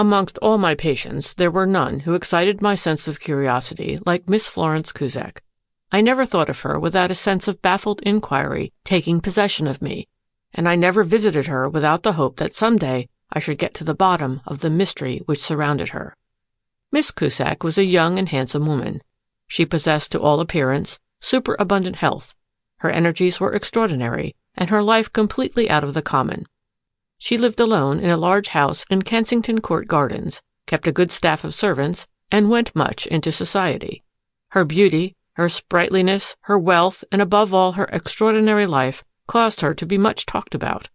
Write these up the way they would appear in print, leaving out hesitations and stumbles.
Amongst all my patients, there were none who excited my sense of curiosity like Miss Florence Kusek. I never thought of her without a sense of baffled inquiry taking possession of me, and I never visited her without the hope that some day I should get to the bottom of the mystery which surrounded her. Miss Kusek was a young and handsome woman. She possessed to all appearance superabundant health. Her energies were extraordinary, and her life completely out of the common. She lived alone in a large house in Kensington Court Gardens, kept a good staff of servants, and went much into society. Her beauty, her sprightliness, her wealth, and above all her extraordinary life caused her to be much talked about.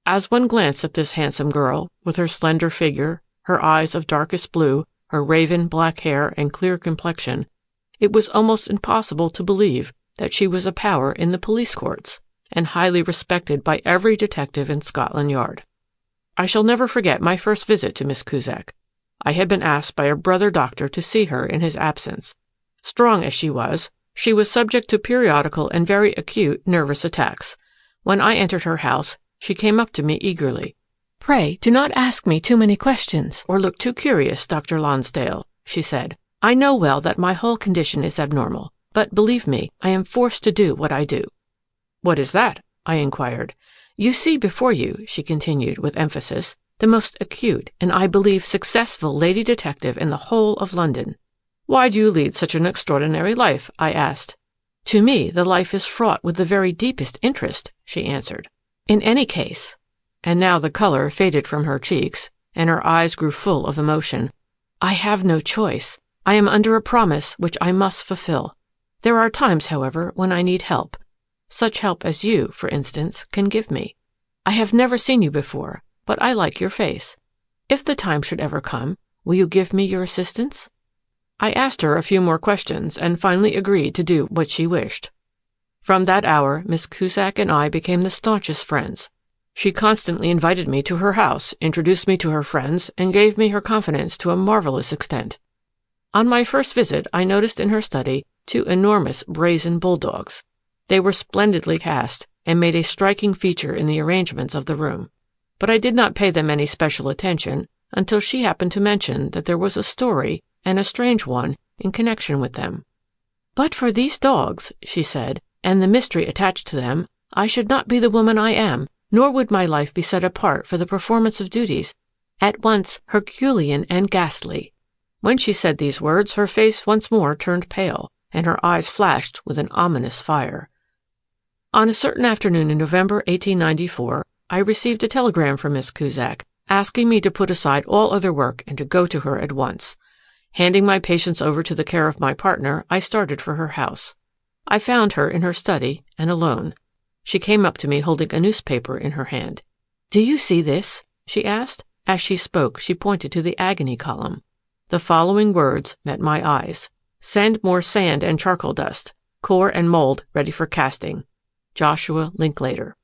As one glanced at this handsome girl, with her slender figure, her eyes of darkest blue, her raven black hair and clear complexion, it was almost impossible to believe that she was a power in the police courts, and highly respected by every detective in Scotland Yard. I shall never forget my first visit to Miss Kusek. I had been asked by a brother doctor to see her in his absence. Strong as she was subject to periodical and very acute nervous attacks. When I entered her house, she came up to me eagerly. "Pray do not ask me too many questions or look too curious, Dr. Lonsdale," she said. "I know well that my whole condition is abnormal, but believe me, I am forced to do what I do." "What is that?" I inquired. "You see before you," she continued with emphasis, "the most acute and I believe successful lady detective in the whole of London." "Why do you lead such an extraordinary life?" I asked. "To me the life is fraught with the very deepest interest," she answered. "In any case," and now the color faded from her cheeks, and her eyes grew full of emotion, "I have no choice. I am under a promise which I must fulfill. There are times, however, when I need help. Such help as you, for instance, can give me. I have never seen you before, but I like your face. If the time should ever come, will you give me your assistance?" I asked her a few more questions and finally agreed to do what she wished. From that hour, Miss Kusek and I became the staunchest friends. She constantly invited me to her house, introduced me to her friends, and gave me her confidence to a marvelous extent. On my first visit, I noticed in her study 2 enormous brazen bulldogs. They were splendidly cast and made a striking feature in the arrangements of the room. But I did not pay them any special attention until she happened to mention that there was a story, and a strange one, in connection with them. "But for these dogs," she said, "and the mystery attached to them, I should not be the woman I am, nor would my life be set apart for the performance of duties at once Herculean and ghastly." When she said these words, her face once more turned pale, and her eyes flashed with an ominous fire. On a certain afternoon in November 1894, I received a telegram from Miss Kusek, asking me to put aside all other work and to go to her at once. Handing my patients over to the care of my partner, I started for her house. I found her in her study and alone. She came up to me holding a newspaper in her hand. "Do you see this?" she asked. As she spoke, she pointed to the agony column. The following words met my eyes: "Send more sand and charcoal dust. Core and mold ready for casting. Joshua Linklater."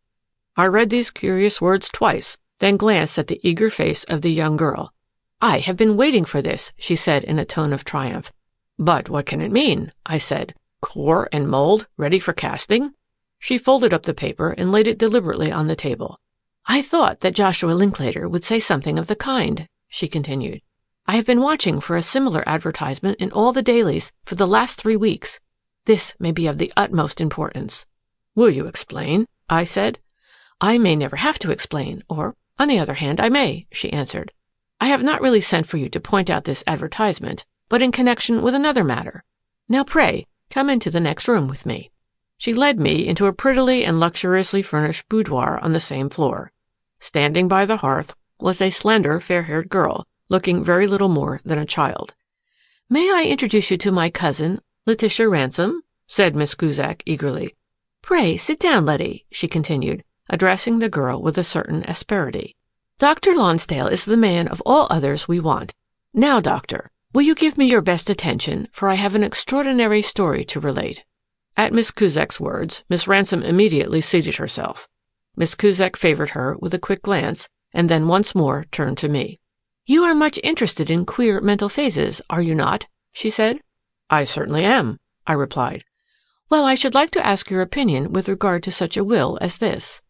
I read these curious words twice, then glanced at the eager face of the young girl. "I have been waiting for this," she said in a tone of triumph. "But what can it mean?" I said. "Core and mold ready for casting?" She folded up the paper and laid it deliberately on the table. "I thought that Joshua Linklater would say something of the kind," she continued. "I have been watching for a similar advertisement in all the dailies for the last 3 weeks. This may be of the utmost importance." "Will you explain?" I said. "I may never have to explain, or, on the other hand, I may," she answered. "I have not really sent for you to point out this advertisement, but in connection with another matter. Now pray, come into the next room with me." She led me into a prettily and luxuriously furnished boudoir on the same floor. Standing by the hearth was a slender, fair-haired girl, looking very little more than a child. "May I introduce you to my cousin, Letitia Ransom?" said Miss Kusek eagerly. "Pray sit down, Letty," she continued, addressing the girl with a certain asperity. "Dr. Lonsdale is the man of all others we want. Now, doctor, will you give me your best attention, for I have an extraordinary story to relate." At Miss Kusek's words, Miss Ransom immediately seated herself. Miss Kusek favored her with a quick glance, and then once more turned to me. "You are much interested in queer mental phases, are you not?" she said. "I certainly am," I replied. "Well, I should like to ask your opinion with regard to such a will as this."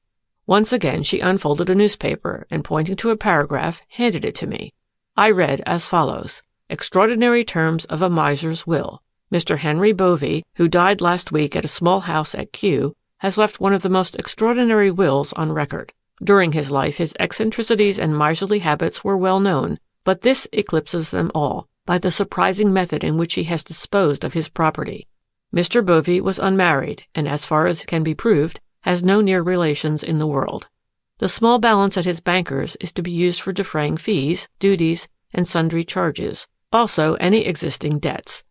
Once again she unfolded a newspaper and, pointing to a paragraph, handed it to me. I read as follows: Extraordinary terms of a miser's will. Mr. Henry Bovey, who died last week at a small house at Kew, has left one of the most extraordinary wills on record. During his life his eccentricities and miserly habits were well known, but this eclipses them all by the surprising method in which he has disposed of his property. Mr. Bovey was unmarried, and as far as can be proved, has no near relations in the world. The small balance at his banker's is to be used for defraying fees, duties, and sundry charges, also any existing debts.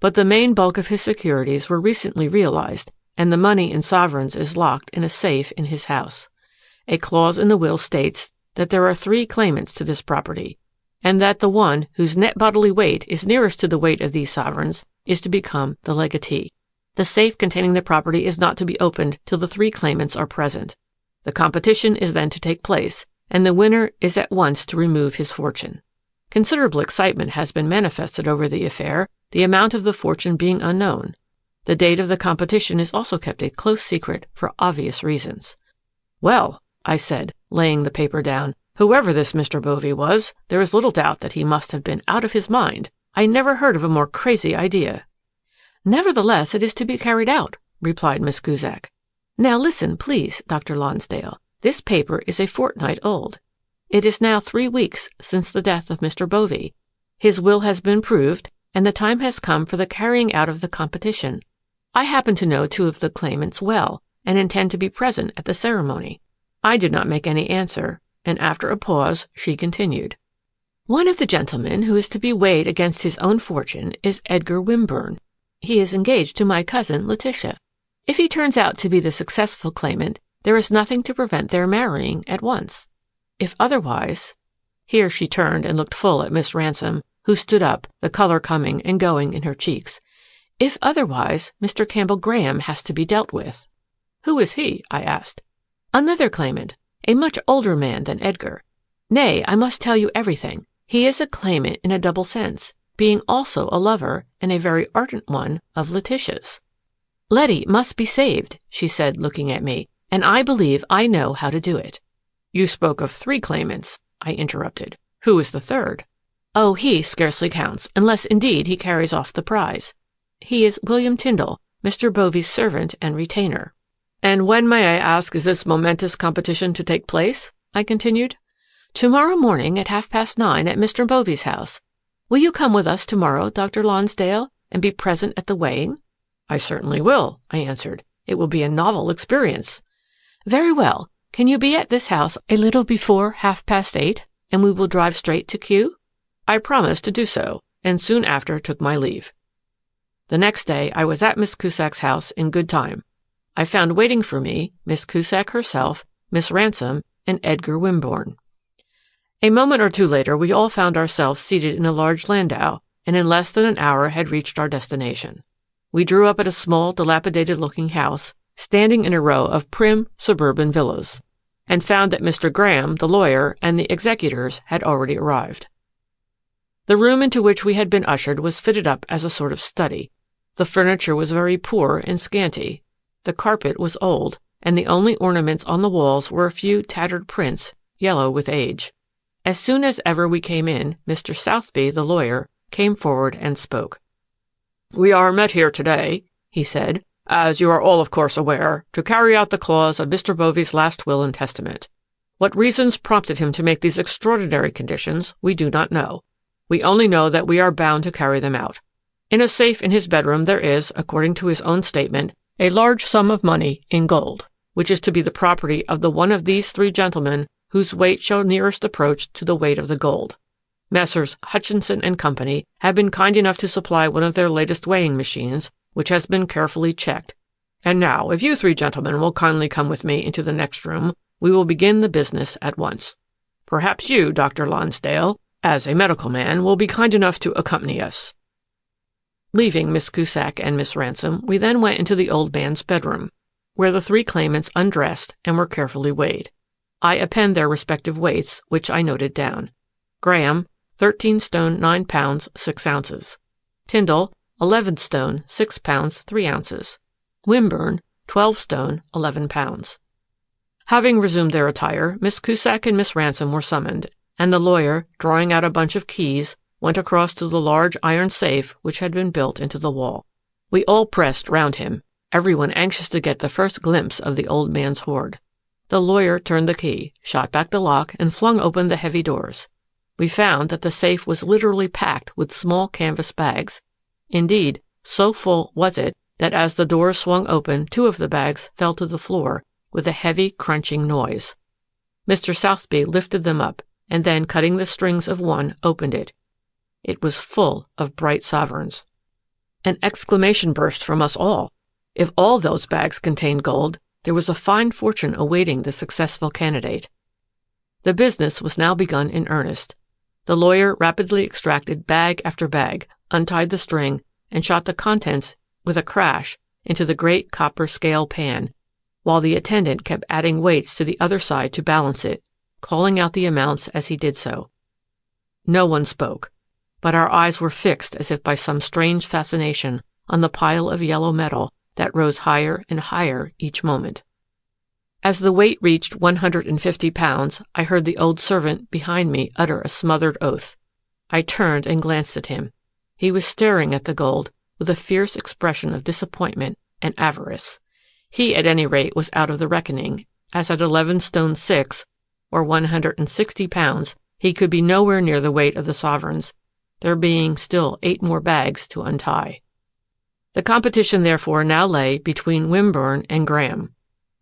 But the main bulk of his securities were recently realized, and the money in sovereigns is locked in a safe in his house. A clause in the will states that there are 3 claimants to this property, and that the one whose net bodily weight is nearest to the weight of these sovereigns is to become the legatee. The safe containing the property is not to be opened till the 3 claimants are present. The competition is then to take place, and the winner is at once to remove his fortune. Considerable excitement has been manifested over the affair, the amount of the fortune being unknown. The date of the competition is also kept a close secret for obvious reasons. "Well," I said, laying the paper down, "whoever this Mr. Bovey was, there is little doubt that he must have been out of his mind. I never heard of a more crazy idea." "Nevertheless, it is to be carried out," replied Miss Kusek. "Now listen, please, Dr. Lonsdale. This paper is a fortnight old. It is now 3 weeks since the death of Mr. Bovey. His will has been proved, and the time has come for the carrying out of the competition. I happen to know 2 of the claimants well, and intend to be present at the ceremony." I did not make any answer, and after a pause she continued. "One of the gentlemen who is to be weighed against his own fortune is Edgar Wimburne. He is engaged to my cousin Letitia. If he turns out to be the successful claimant, there is nothing to prevent their marrying at once. If otherwise—" Here she turned and looked full at Miss Ransom, who stood up, the color coming and going in her cheeks. "If otherwise, Mr. Campbell Graham has to be dealt with." "Who is he?" I asked. "Another claimant, a much older man than Edgar. Nay, I must tell you everything. He is a claimant in a double sense, being also a lover, and a very ardent one, of Letitia's." "Letty must be saved," she said, looking at me, "and I believe I know how to do it." "You spoke of 3 claimants," I interrupted. "Who is the third?" "Oh, he scarcely counts, unless indeed he carries off the prize. He is William Tyndall, Mr. Bovey's servant and retainer." "And when, may I ask, is this momentous competition to take place?" I continued. "Tomorrow morning at 9:30 at Mr. Bovey's house. Will you come with us tomorrow, Dr. Lonsdale, and be present at the weighing?" "I certainly will," I answered. "It will be a novel experience." "Very well. Can you be at this house a little before 8:30, and we will drive straight to Kew?" I promised to do so, and soon after took my leave. The next day I was at Miss Kusek's house in good time. I found waiting for me Miss Kusek herself, Miss Ransom, and Edgar Wimborne. A moment or 2 later we all found ourselves seated in a large landau, and in less than an hour had reached our destination. We drew up at a small, dilapidated-looking house, standing in a row of prim, suburban villas, and found that Mr. Graham, the lawyer, and the executors had already arrived. The room into which we had been ushered was fitted up as a sort of study. The furniture was very poor and scanty. The carpet was old, and the only ornaments on the walls were a few tattered prints, yellow with age. As soon as ever we came in, Mr. Southby, the lawyer, came forward and spoke. "We are met here today," he said, "as you are all of course aware, to carry out the clause of Mr. Bovey's last will and testament. What reasons prompted him to make these extraordinary conditions, we do not know. We only know that we are bound to carry them out. In a safe in his bedroom there is, according to his own statement, a large sum of money in gold, which is to be the property of the one of these 3 gentlemen whose weight shall nearest approach to the weight of the gold. Messrs. Hutchinson and Company have been kind enough to supply one of their latest weighing machines, which has been carefully checked. And now, if you 3 gentlemen will kindly come with me into the next room, we will begin the business at once. Perhaps you, Dr. Lonsdale, as a medical man, will be kind enough to accompany us." Leaving Miss Kusek and Miss Ransom, we then went into the old man's bedroom, where the 3 claimants undressed and were carefully weighed. I append their respective weights, which I noted down. Graham, 13 stone 9 pounds 6 ounces. Tyndall, 11 stone 6 pounds 3 ounces. Wimburne, 12 stone 11 pounds. Having resumed their attire, Miss Kusek and Miss Ransom were summoned, and the lawyer, drawing out a bunch of keys, went across to the large iron safe which had been built into the wall. We all pressed round him, everyone anxious to get the first glimpse of the old man's hoard. The lawyer turned the key, shot back the lock, and flung open the heavy doors. We found that the safe was literally packed with small canvas bags. Indeed, so full was it that as the doors swung open, 2 of the bags fell to the floor with a heavy, crunching noise. Mr. Southby lifted them up, and then, cutting the strings of one, opened it. It was full of bright sovereigns. An exclamation burst from us all. If all those bags contained gold, there was a fine fortune awaiting the successful candidate. The business was now begun in earnest. The lawyer rapidly extracted bag after bag, untied the string, and shot the contents with a crash into the great copper scale pan, while the attendant kept adding weights to the other side to balance it, calling out the amounts as he did so. No one spoke, but our eyes were fixed as if by some strange fascination on the pile of yellow metal that rose higher and higher each moment. As the weight reached 150 pounds, I heard the old servant behind me utter a smothered oath. I turned and glanced at him. He was staring at the gold with a fierce expression of disappointment and avarice. He, at any rate, was out of the reckoning, as at 11 stone 6, or 160 pounds, he could be nowhere near the weight of the sovereigns, there being still 8 more bags to untie. The competition, therefore, now lay between Wimburn and Graham.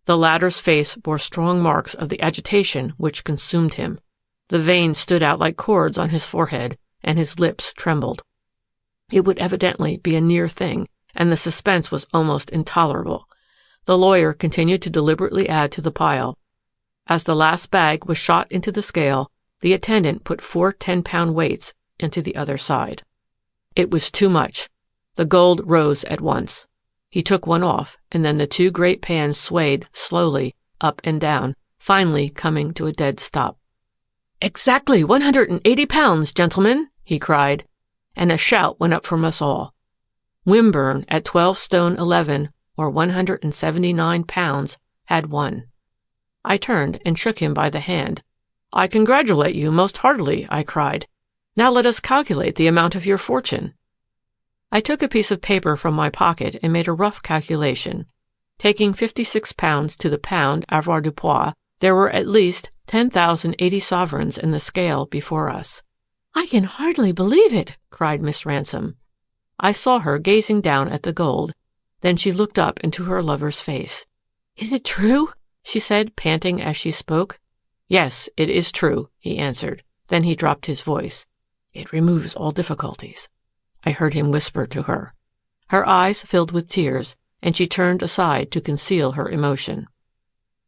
The latter's face bore strong marks of the agitation which consumed him. The veins stood out like cords on his forehead, and his lips trembled. It would evidently be a near thing, and the suspense was almost intolerable. The lawyer continued to deliberately add to the pile. As the last bag was shot into the scale, the attendant put 4 10-pound weights into the other side. It was too much. The gold rose at once. He took one off, and then the 2 great pans swayed slowly up and down, finally coming to a dead stop. "Exactly 180 pounds, gentlemen," he cried, and a shout went up from us all. Wimburn, at 12 stone 11, or 179 pounds, had won. I turned and shook him by the hand. "I congratulate you most heartily," I cried. "Now let us calculate the amount of your fortune." I took a piece of paper from my pocket and made a rough calculation. Taking 56 pounds to the pound avoirdupois, there were at least 10,080 sovereigns in the scale before us. "I can hardly believe it," cried Miss Ransom. I saw her gazing down at the gold. Then she looked up into her lover's face. "Is it true?" she said, panting as she spoke. "Yes, it is true," he answered. Then he dropped his voice. "It removes all difficulties," I heard him whisper to her. Her eyes filled with tears, and she turned aside to conceal her emotion.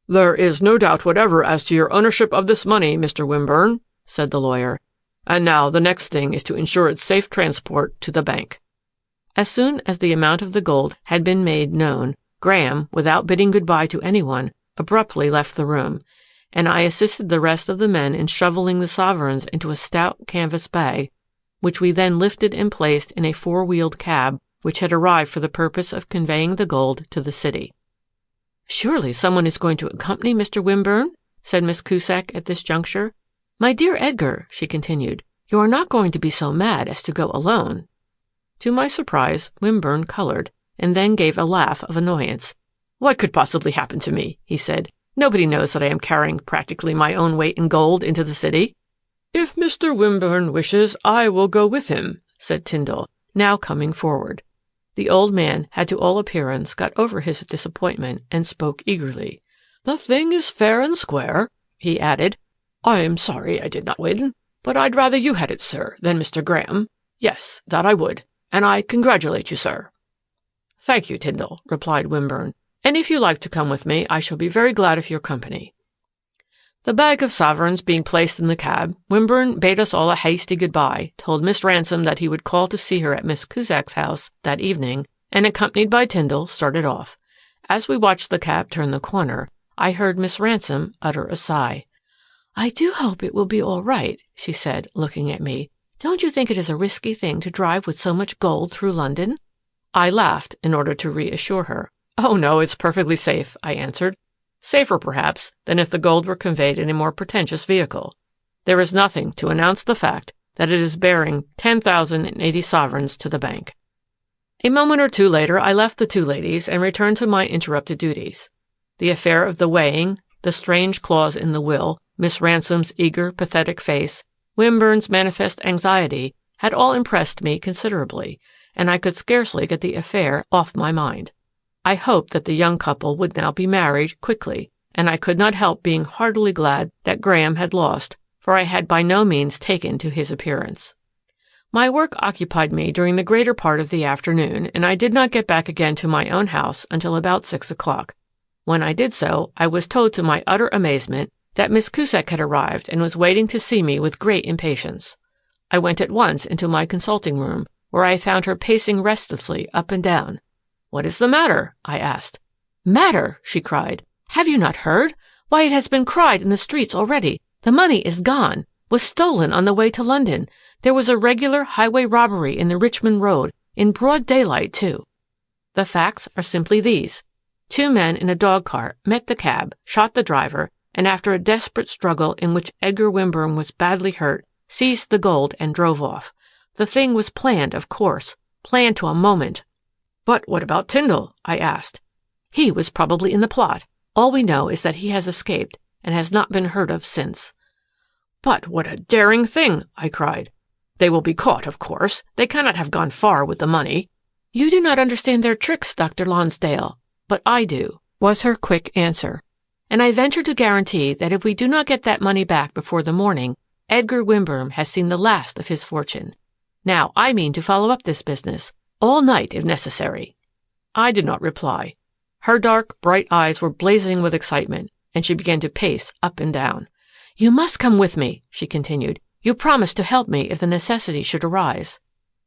"There is no doubt whatever as to your ownership of this money, Mr. Wimburn," said the lawyer. "And now the next thing is to ensure its safe transport to the bank." As soon as the amount of the gold had been made known, Graham, without bidding good-bye to anyone, abruptly left the room, and I assisted the rest of the men in shoveling the sovereigns into a stout canvas bag, which we then lifted and placed in a 4-wheeled cab which had arrived for the purpose of conveying the gold to the city. "Surely someone is going to accompany Mr. Wimburn?" said Miss Kusek at this juncture. "My dear Edgar," she continued, "you are not going to be so mad as to go alone." To my surprise, Wimburn colored, and then gave a laugh of annoyance. "What could possibly happen to me?" he said. "Nobody knows that I am carrying practically my own weight in gold into the city." "If Mr. Wimburn wishes, I will go with him," said Tyndall, now coming forward. The old man had to all appearance got over his disappointment and spoke eagerly. "The thing is fair and square," he added. "I am sorry I did not win, but I'd rather you had it, sir, than Mr. Graham. Yes, that I would, and I congratulate you, sir." "Thank you, Tyndall," replied Wimburn, "and if you like to come with me, I shall be very glad of your company." The bag of sovereigns being placed in the cab, Wimburn bade us all a hasty good-bye, told Miss Ransom that he would call to see her at Miss Kusek's house that evening, and accompanied by Tyndall, started off. As we watched the cab turn the corner, I heard Miss Ransom utter a sigh. "I do hope it will be all right," she said, looking at me. "Don't you think it is a risky thing to drive with so much gold through London?" I laughed in order to reassure her. "Oh, no, it's perfectly safe," I answered. "Safer, perhaps, than if the gold were conveyed in a more pretentious vehicle." There is nothing to announce the fact that it is bearing 10,080 sovereigns to the bank. A moment or two later, I left the two ladies and returned to my interrupted duties. The affair of the weighing, the strange clause in the will, Miss Ransom's eager, pathetic face, Wimburn's manifest anxiety had all impressed me considerably, and I could scarcely get the affair off my mind. I hoped that the young couple would now be married quickly, and I could not help being heartily glad that Graham had lost, for I had by no means taken to his appearance. My work occupied me during the greater part of the afternoon, and I did not get back again to my own house until about 6 o'clock. When I did so, I was told to my utter amazement that Miss Kusek had arrived and was waiting to see me with great impatience. I went at once into my consulting room, where I found her pacing restlessly up and down. "What is the matter?" I asked. "Matter!" she cried. "Have you not heard? Why, it has been cried in the streets already. The money is gone, was stolen on the way to London. There was a regular highway robbery in the Richmond Road, in broad daylight, too. The facts are simply these. 2 men in a dog-cart met the cab, shot the driver, and after a desperate struggle in which Edgar Wimburn was badly hurt, seized the gold and drove off. The thing was planned, of course, planned to a moment." "But what about Tyndall?" I asked. "He was probably in the plot. All we know is that he has escaped and has not been heard of since." "But what a daring thing!" I cried. "They will be caught, of course. They cannot have gone far with the money." "You do not understand their tricks, Dr. Lonsdale, but I do," was her quick answer. "And I venture to guarantee that if we do not get that money back before the morning, Edgar Wimburn has seen the last of his fortune. Now, I mean to follow up this business, all night if necessary." I did not reply. Her dark, bright eyes were blazing with excitement, and she began to pace up and down. "You must come with me," she continued. "You promised to help me if the necessity should arise."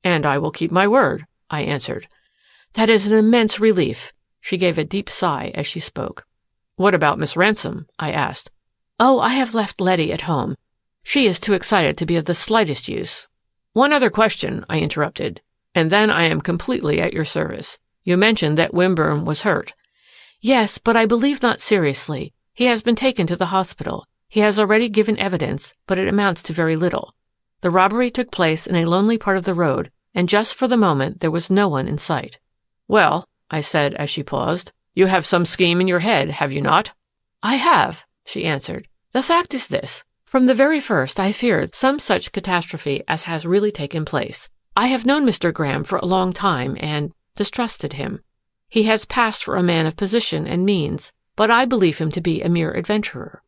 "And I will keep my word," I answered. "That is an immense relief." She gave a deep sigh as she spoke. "What about Miss Ransom?" I asked. "Oh, I have left Letty at home. She is too excited to be of the slightest use." "One other question," I interrupted, "and then I am completely at your service. You mentioned that Wimburn was hurt." "Yes, but I believe not seriously. He has been taken to the hospital. He has already given evidence, but it amounts to very little. The robbery took place in a lonely part of the road, and just for the moment there was no one in sight." "Well," I said as she paused, "you have some scheme in your head, have you not?" "I have," she answered. "The fact is this. From the very first I feared some such catastrophe as has really taken place. I have known Mr. Graham for a long time and distrusted him. He has passed for a man of position and means, but I believe him to be a mere adventurer.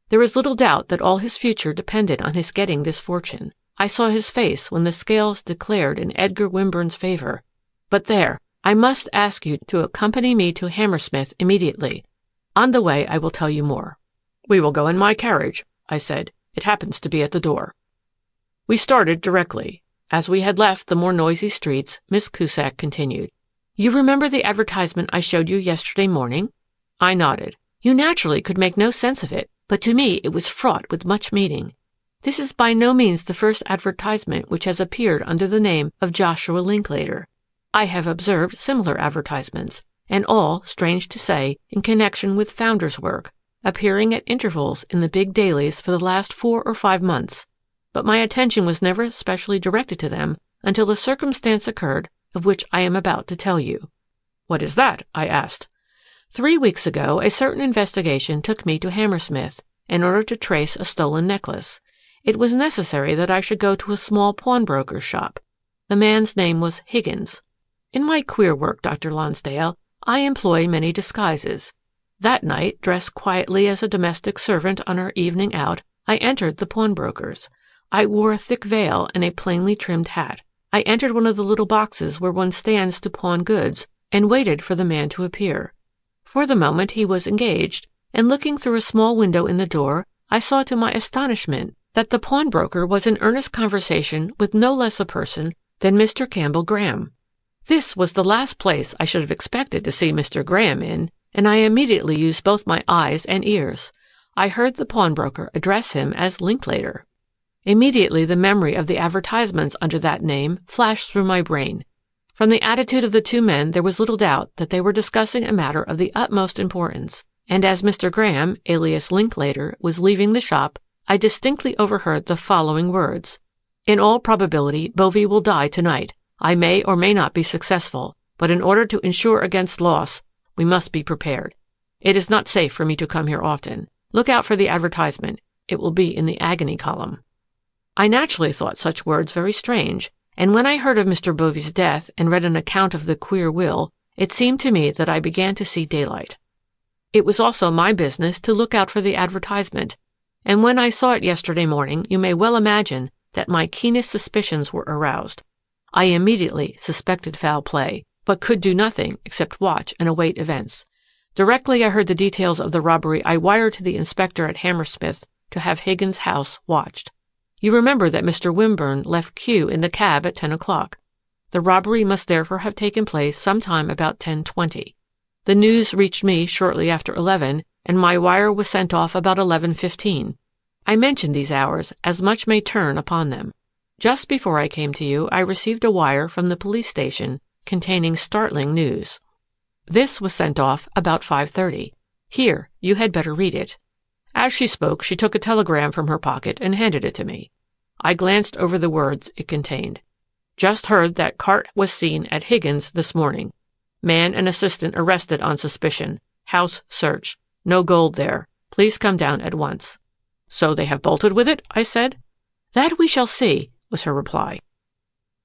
There is little doubt that all his future depended on his getting this fortune. I saw his face when the scales declared in Edgar Wimburn's favor. But there, I must ask you to accompany me to Hammersmith immediately. On the way I will tell you more." "We will go in my carriage," I said. "It happens to be at the door." We started directly. As we had left the more noisy streets, Miss Kusek continued. "You remember the advertisement I showed you yesterday morning?" I nodded. "You naturally could make no sense of it, but to me it was fraught with much meaning. This is by no means the first advertisement which has appeared under the name of Joshua Linklater. I have observed similar advertisements, and all, strange to say, in connection with founders' work, appearing at intervals in the big dailies for the last 4 or 5 months. But my attention was never specially directed to them until a circumstance occurred of which I am about to tell you." "What is that?" I asked. 3 weeks ago a certain investigation took me to Hammersmith in order to trace a stolen necklace. It was necessary that I should go to a small pawnbroker's shop. The man's name was Higgins. In my queer work, Dr. Lonsdale, I employ many disguises. That night, dressed quietly as a domestic servant on our evening out, I entered the pawnbroker's. I wore a thick veil and a plainly trimmed hat. I entered one of the little boxes where one stands to pawn goods and waited for the man to appear. For the moment he was engaged, and looking through a small window in the door, I saw to my astonishment that the pawnbroker was in earnest conversation with no less a person than Mr. Campbell Graham. This was the last place I should have expected to see Mr. Graham in, and I immediately used both my eyes and ears. I heard the pawnbroker address him as Linklater. Immediately the memory of the advertisements under that name flashed through my brain. From the attitude of the 2 men there was little doubt that they were discussing a matter of the utmost importance, and as Mr. Graham, alias Linklater, was leaving the shop, I distinctly overheard the following words. In all probability, Bovey will die tonight. I may or may not be successful, but in order to insure against loss, we must be prepared. It is not safe for me to come here often. Look out for the advertisement. It will be in the agony column. I naturally thought such words very strange, and when I heard of Mr. Bovey's death and read an account of the queer will, it seemed to me that I began to see daylight. It was also my business to look out for the advertisement, and when I saw it yesterday morning, you may well imagine that my keenest suspicions were aroused. I immediately suspected foul play, but could do nothing except watch and await events. Directly I heard the details of the robbery, I wired to the inspector at Hammersmith to have Higgins' house watched. You remember that Mr. Wimburn left Q in the cab at 10 o'clock. The robbery must therefore have taken place sometime about 10:20. The news reached me shortly after 11, and my wire was sent off about 11:15. I mention these hours, as much may turn upon them. Just before I came to you, I received a wire from the police station containing startling news. This was sent off about 5:30. Here, you had better read it. As she spoke, she took a telegram from her pocket and handed it to me. I glanced over the words it contained. Just heard that cart was seen at Higgins this morning. Man and assistant arrested on suspicion. House searched. No gold there. Please come down at once. So they have bolted with it? I said. That we shall see, was her reply.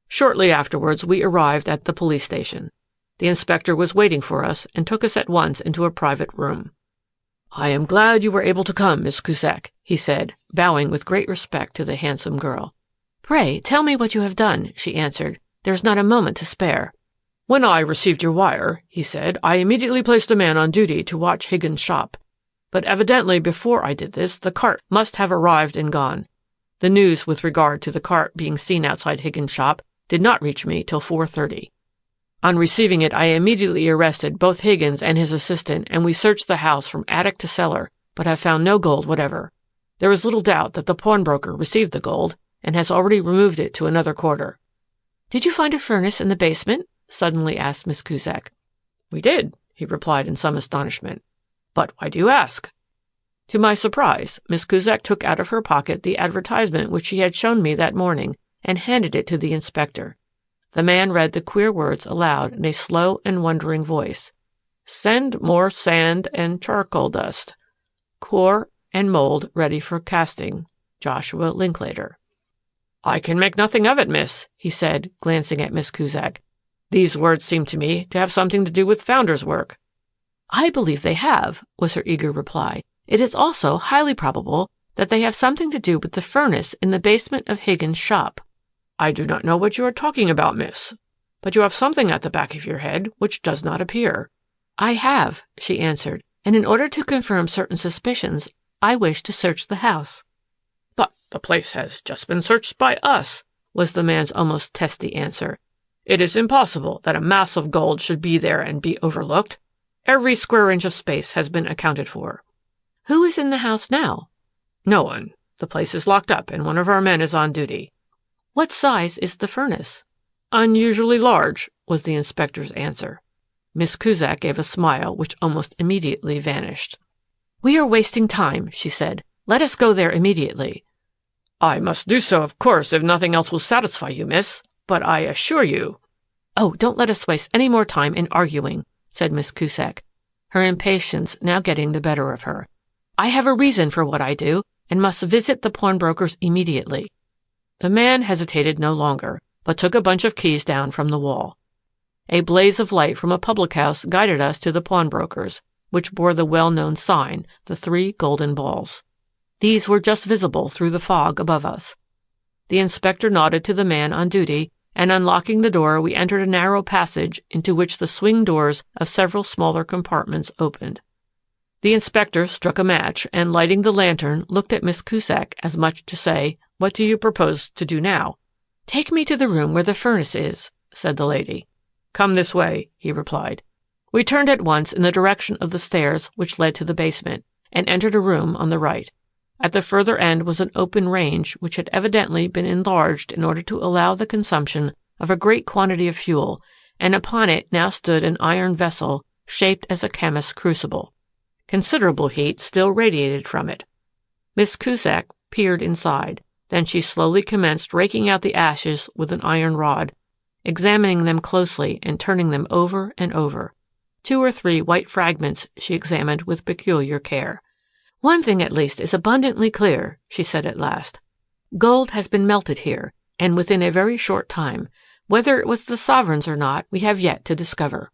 Shortly afterwards, we arrived at the police station. The inspector was waiting for us and took us at once into a private room. I am glad you were able to come, Miss Kusek, he said, bowing with great respect to the handsome girl. Pray, tell me what you have done, she answered. There is not a moment to spare. When I received your wire, he said, I immediately placed a man on duty to watch Higgins' shop. But evidently before I did this, the cart must have arrived and gone. The news with regard to the cart being seen outside Higgins' shop did not reach me till 4:30. On receiving it, I immediately arrested both Higgins and his assistant, and we searched the house from attic to cellar, but have found no gold whatever. There is little doubt that the pawnbroker received the gold and has already removed it to another quarter. Did you find a furnace in the basement? Suddenly asked Miss Kusek. We did, he replied in some astonishment. But why do you ask? To my surprise, Miss Kusek took out of her pocket the advertisement which she had shown me that morning and handed it to the inspector. The man read the queer words aloud in a slow and wondering voice. Send more sand and charcoal dust. Core and mold ready for casting. Joshua Linklater. I can make nothing of it, miss, he said, glancing at Miss Kusek. These words seem to me to have something to do with Founder's work. I believe they have, was her eager reply. It is also highly probable that they have something to do with the furnace in the basement of Higgins' shop. I do not know what you are talking about, miss, but you have something at the back of your head which does not appear. I have, she answered, and in order to confirm certain suspicions, I wish to search the house. But the place has just been searched by us, was the man's almost testy answer. It is impossible that a mass of gold should be there and be overlooked. Every square inch of space has been accounted for. Who is in the house now? No one. The place is locked up and one of our men is on duty. What size is the furnace? Unusually large, was the inspector's answer. Miss Kusek gave a smile which almost immediately vanished. We are wasting time, she said. Let us go there immediately. I must do so, of course, if nothing else will satisfy you, miss, but I assure you— Oh, don't let us waste any more time in arguing, said Miss Kusek, her impatience now getting the better of her. I have a reason for what I do, and must visit the pawnbrokers immediately. The man hesitated no longer, but took a bunch of keys down from the wall. A blaze of light from a public-house guided us to the pawnbrokers, which bore the well-known sign, the 3 golden balls. These were just visible through the fog above us. The inspector nodded to the man on duty, and unlocking the door, we entered a narrow passage into which the swing doors of several smaller compartments opened. The inspector struck a match, and lighting the lantern, looked at Miss Kusek as much to say, What do you propose to do now? Take me to the room where the furnace is, said the lady. Come this way, he replied. We turned at once in the direction of the stairs which led to the basement, and entered a room on the right. At the further end was an open range which had evidently been enlarged in order to allow the consumption of a great quantity of fuel, and upon it now stood an iron vessel shaped as a chemist's crucible. Considerable heat still radiated from it. Miss Kusek peered inside. Then she slowly commenced raking out the ashes with an iron rod, examining them closely and turning them over and over. 2 or 3 white fragments she examined with peculiar care. "One thing at least is abundantly clear," she said at last. "Gold has been melted here, and within a very short time. Whether it was the sovereigns or not, we have yet to discover."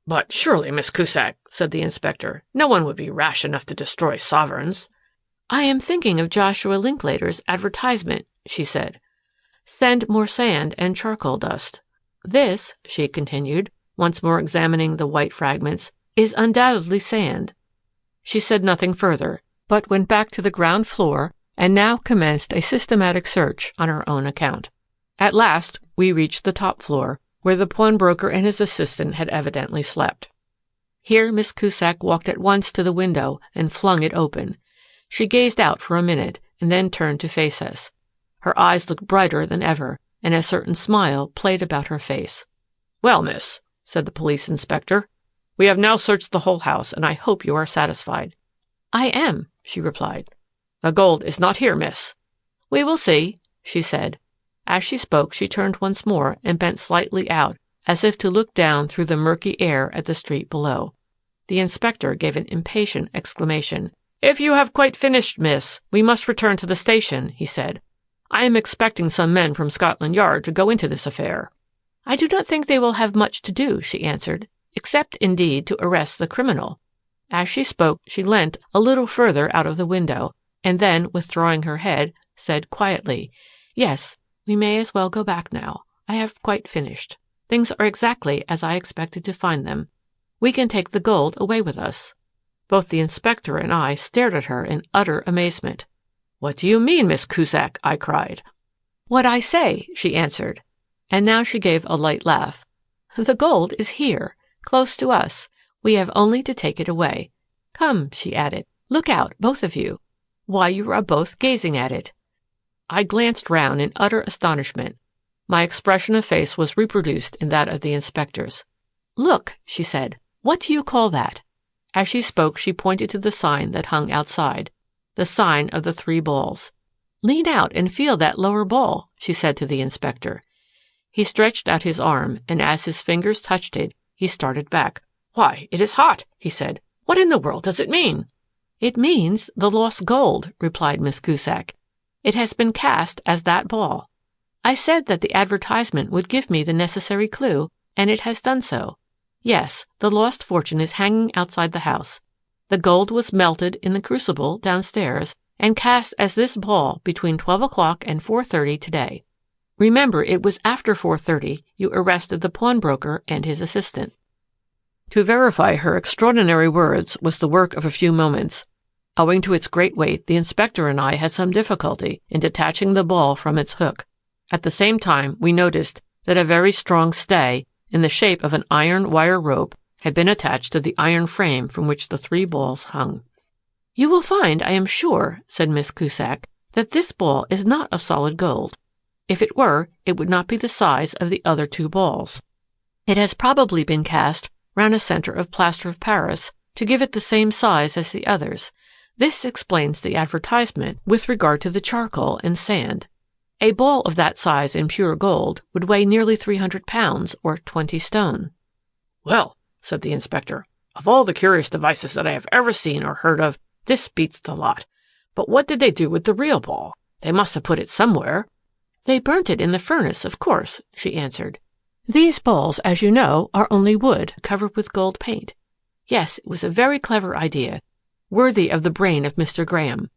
"But surely, Miss Kusek," said the inspector, "no one would be rash enough to destroy sovereigns." "I am thinking of Joshua Linklater's advertisement," she said. "Send more sand and charcoal dust. This," she continued, once more examining the white fragments, "is undoubtedly sand." She said nothing further, but went back to the ground floor and now commenced a systematic search on her own account. At last we reached the top floor, where the pawnbroker and his assistant had evidently slept. Here Miss Kusek walked at once to the window and flung it open. She gazed out for a minute and then turned to face us. Her eyes looked brighter than ever, and a certain smile played about her face. "Well, miss," said the police inspector, "we have now searched the whole house, and I hope you are satisfied." "I am," she replied. "The gold is not here, miss." "We will see," she said. As she spoke, she turned once more and bent slightly out, as if to look down through the murky air at the street below. The inspector gave an impatient exclamation. "If you have quite finished, miss, we must return to the station," he said. "I am expecting some men from Scotland Yard to go into this affair." "I do not think they will have much to do," she answered, "except, indeed, to arrest the criminal." As she spoke, she leant a little further out of the window, and then, withdrawing her head, said quietly, "Yes, we may as well go back now. I have quite finished. Things are exactly as I expected to find them. We can take the gold away with us." Both the inspector and I stared at her in utter amazement. "What do you mean, Miss Kusek?" I cried. "What I say," she answered, and now she gave a light laugh. "The gold is here, close to us. We have only to take it away. Come," she added, "look out, both of you. Why, you are both gazing at it." I glanced round in utter astonishment. My expression of face was reproduced in that of the inspector's. "Look," she said, "what do you call that?" As she spoke, she pointed to the sign that hung outside, the sign of the 3 balls. "Lean out and feel that lower ball," she said to the inspector. He stretched out his arm, and as his fingers touched it, he started back. "Why, it is hot," he said. "What in the world does it mean?" "It means the lost gold," replied Miss Kusek. "It has been cast as that ball. I said that the advertisement would give me the necessary clue, and it has done so. Yes, the lost fortune is hanging outside the house. The gold was melted in the crucible downstairs and cast as this ball between 12 o'clock and 4:30 today. Remember, it was after 4:30 you arrested the pawnbroker and his assistant." To verify her extraordinary words was the work of a few moments. Owing to its great weight, the inspector and I had some difficulty in detaching the ball from its hook. At the same time, we noticed that a very strong stay, in the shape of an iron wire rope, had been attached to the iron frame from which the 3 balls hung. "You will find, I am sure," said Miss Kusek, "that this ball is not of solid gold. If it were, it would not be the size of the other 2 balls. It has probably been cast round a center of plaster of Paris to give it the same size as the others. This explains the advertisement with regard to the charcoal and sand. A ball of that size in pure gold would weigh nearly 300 pounds, or 20 stone. "Well," said the inspector, "of all the curious devices that I have ever seen or heard of, this beats the lot. But what did they do with the real ball? They must have put it somewhere." "They burnt it in the furnace, of course," she answered. "These balls, as you know, are only wood covered with gold paint. Yes, it was a very clever idea, worthy of the brain of Mr. Graham,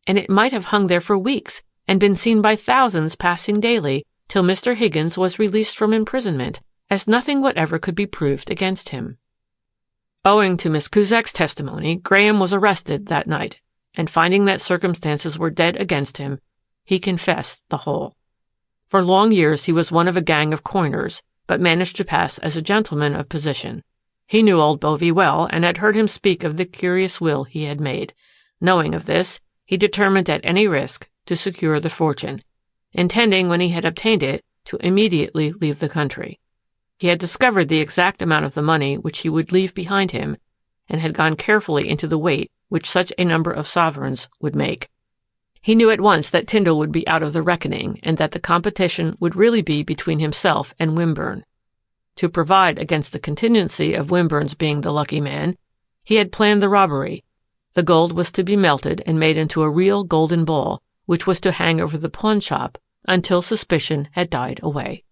and it might have hung there for weeks and been seen by thousands passing daily till Mr. Higgins was released from imprisonment, as nothing whatever could be proved against him." Owing to Miss Kusek's testimony, Graham was arrested that night, and finding that circumstances were dead against him, he confessed the whole. For long years he was one of a gang of coiners, but managed to pass as a gentleman of position. He knew old Bovey well, and had heard him speak of the curious will he had made. Knowing of this, he determined at any risk to secure the fortune, intending, when he had obtained it, to immediately leave the country. He had discovered the exact amount of the money which he would leave behind him, and had gone carefully into the weight which such a number of sovereigns would make. He knew at once that Tyndall would be out of the reckoning, and that the competition would really be between himself and Wimburne. To provide against the contingency of Wimburne's being the lucky man, he had planned the robbery. The gold was to be melted and made into a real golden ball, which was to hang over the pawn shop until suspicion had died away.